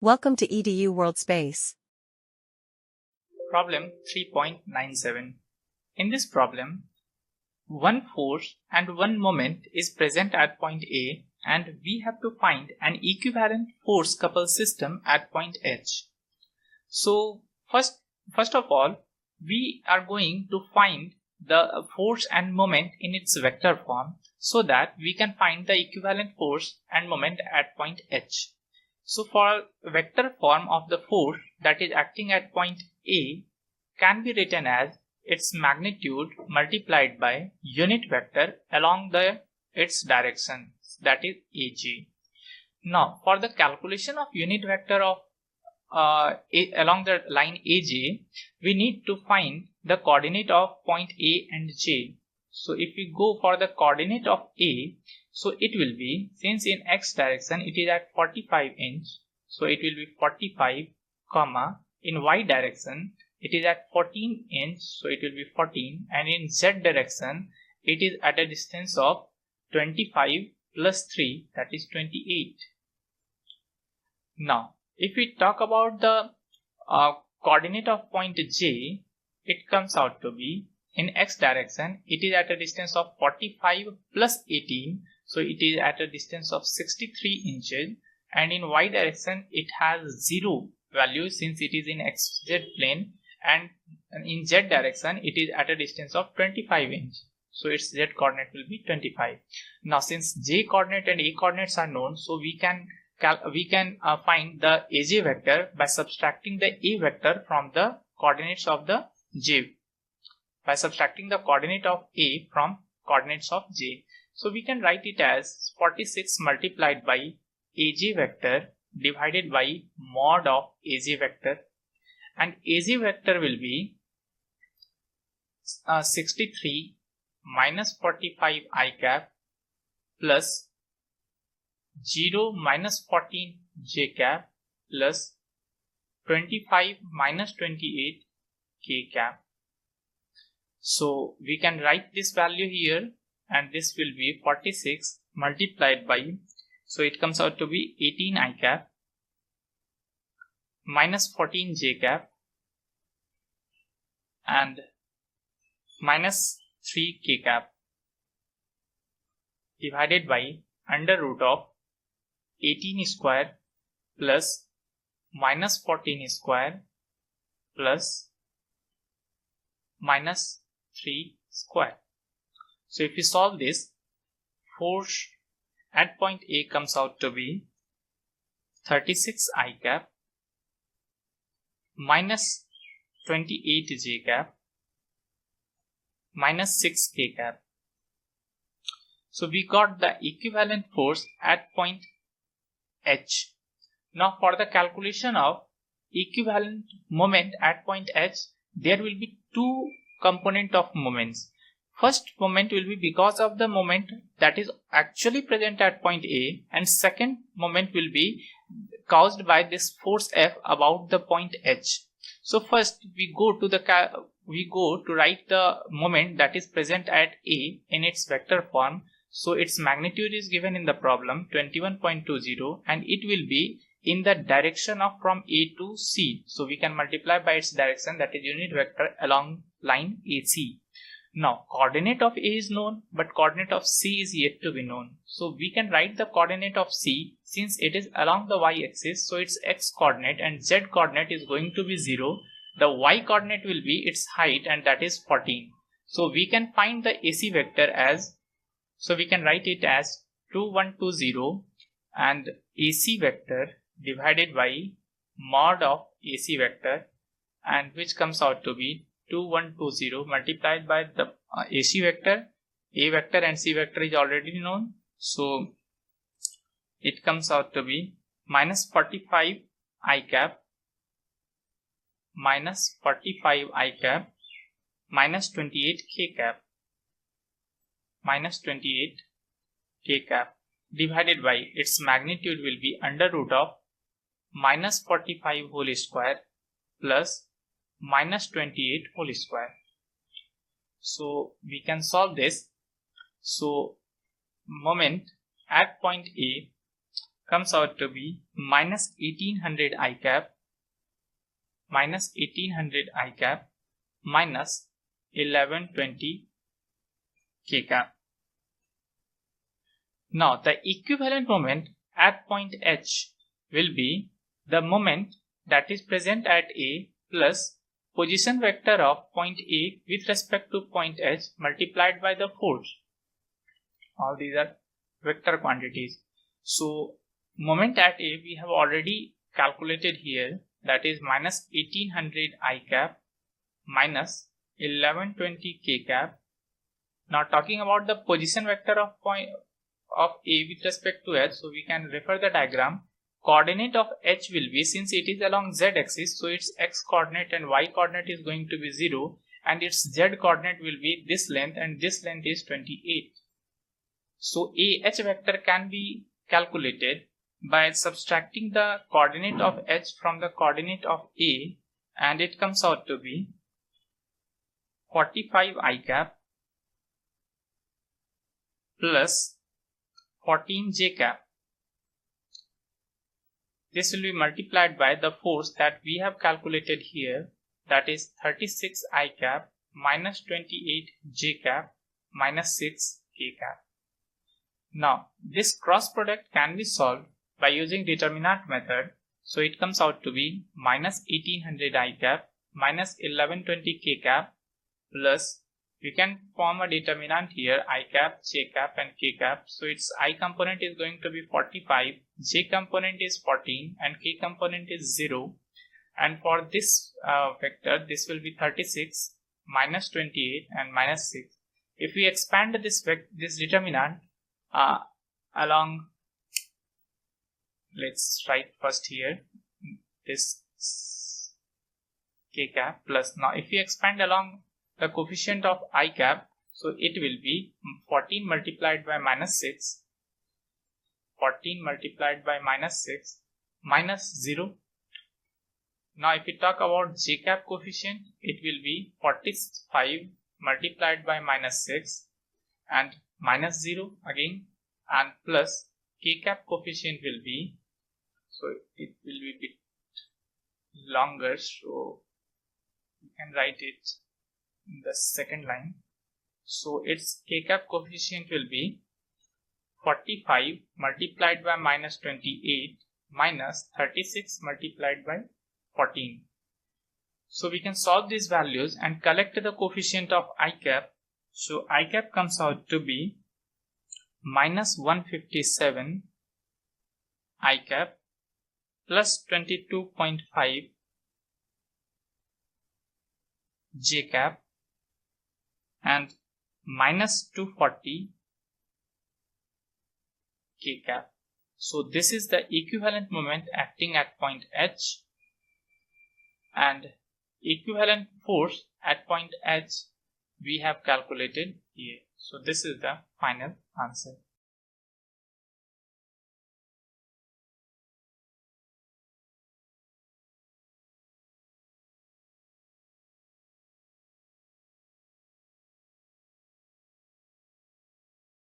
Welcome to EDU World Space. Problem 3.97. In this problem, one force and one moment is present at point A and we have to find an equivalent force couple system at point H. So first of all, we are going to find the force and moment in its vector form so that we can find the equivalent force and moment at point H. So for vector form of the force that is acting at point A can be written as its magnitude multiplied by unit vector along its direction, that is AG. Now for the calculation of unit vector of along the line AJ, we need to find the coordinate of point A and J. So if we go for the coordinate of A, so it will be, since in X direction it is at 45 inch, so it will be 45, comma, in Y direction it is at 14 inch, so it will be 14, and in Z direction it is at a distance of 25 plus 3, that is 28. Now if we talk about the coordinate of point J, it comes out to be, in X direction it is at a distance of 45 plus 18, so it is at a distance of 63 inches, and in Y direction it has 0 value since it is in XZ plane, and in Z direction it is at a distance of 25 inch, so its Z coordinate will be 25. Now since J coordinate and A coordinates are known, so we can find the AJ vector by subtracting the A vector from the coordinates of the J, by subtracting the coordinate of A from coordinates of J. So we can write it as 46 multiplied by AJ vector divided by mod of AJ vector, and AJ vector will be 63 minus 45 I cap plus 0 minus 14 j cap plus 25 minus 28 k cap. So we can write this value here, and this will be 46 multiplied by, so it comes out to be 18 I cap minus 14 j cap and minus 3 k cap divided by under root of 18 square plus minus 14 square plus minus 3 square. So if we solve this, force at point A comes out to be 36 I cap minus 28 j cap minus 6 k cap. So we got the equivalent force at point H. Now for the calculation of equivalent moment at point H, there will be two component of moments. First moment will be because of the moment that is actually present at point A, and second moment will be caused by this force F about the point H. So first we go to write the moment that is present at A in its vector form. So its magnitude is given in the problem 21.20, and it will be in the direction of from A to C. So we can multiply by its direction, that is unit vector along line AC. Now coordinate of A is known, but coordinate of C is yet to be known. So we can write the coordinate of C, since it is along the Y axis, so its X coordinate and Z coordinate is going to be 0. The Y coordinate will be its height, and that is 14. So we can find the AC vector as, so we can write it as 2120 and AC vector divided by mod of AC vector, and which comes out to be 2120 multiplied by the AC vector. A vector and C vector is already known, so it comes out to be minus 45 I cap minus 45 I cap minus 28 k cap minus 28 k cap divided by its magnitude will be under root of minus 45 whole square plus minus 28 whole square. So we can solve this. So moment at point A comes out to be minus 1800 I cap, minus 1800 I cap, minus 1120 K cap. Now the equivalent moment at point H will be the moment that is present at A plus position vector of point A with respect to point H multiplied by the force. All these are vector quantities. So moment at A we have already calculated here, that is minus 1800 I cap minus 1120 K cap. Now talking about the position vector of point of A with respect to H, so we can refer the diagram. Coordinate of H will be, since it is along Z axis, so its X coordinate and Y coordinate is going to be 0, and its Z coordinate will be this length, and this length is 28. So AH vector can be calculated by subtracting the coordinate of H from the coordinate of A, and it comes out to be 45 I cap plus 14 J cap. This will be multiplied by the force that we have calculated here, that is 36 I cap minus 28 J cap minus 6 K cap. Now this cross product can be solved by using determinant method. So it comes out to be minus 1800 I cap minus 1120 K cap plus, we can form a determinant here, I cap, J cap and K cap. So its I component is going to be 45, J component is 14 and K component is 0. And for this vector, this will be 36, minus 28 and minus 6. If we expand this determinant along, let's write first here this K cap plus, now if we expand along the coefficient of I cap, so it will be 14 multiplied by minus 6, 14 multiplied by minus 6 minus 0. Now if we talk about J cap coefficient, it will be 45 multiplied by minus 6 and minus 0 again, and plus K cap coefficient will be, so it will be a bit longer, so you can write it in the second line. So its K cap coefficient will be 45 multiplied by minus 28 minus 36 multiplied by 14. So we can solve these values and collect the coefficient of I cap. So I cap comes out to be minus 157 I cap plus 22.5 J cap and minus 240 K cap. So this is the equivalent moment acting at point H, and equivalent force at point H we have calculated here. So this is the final answer.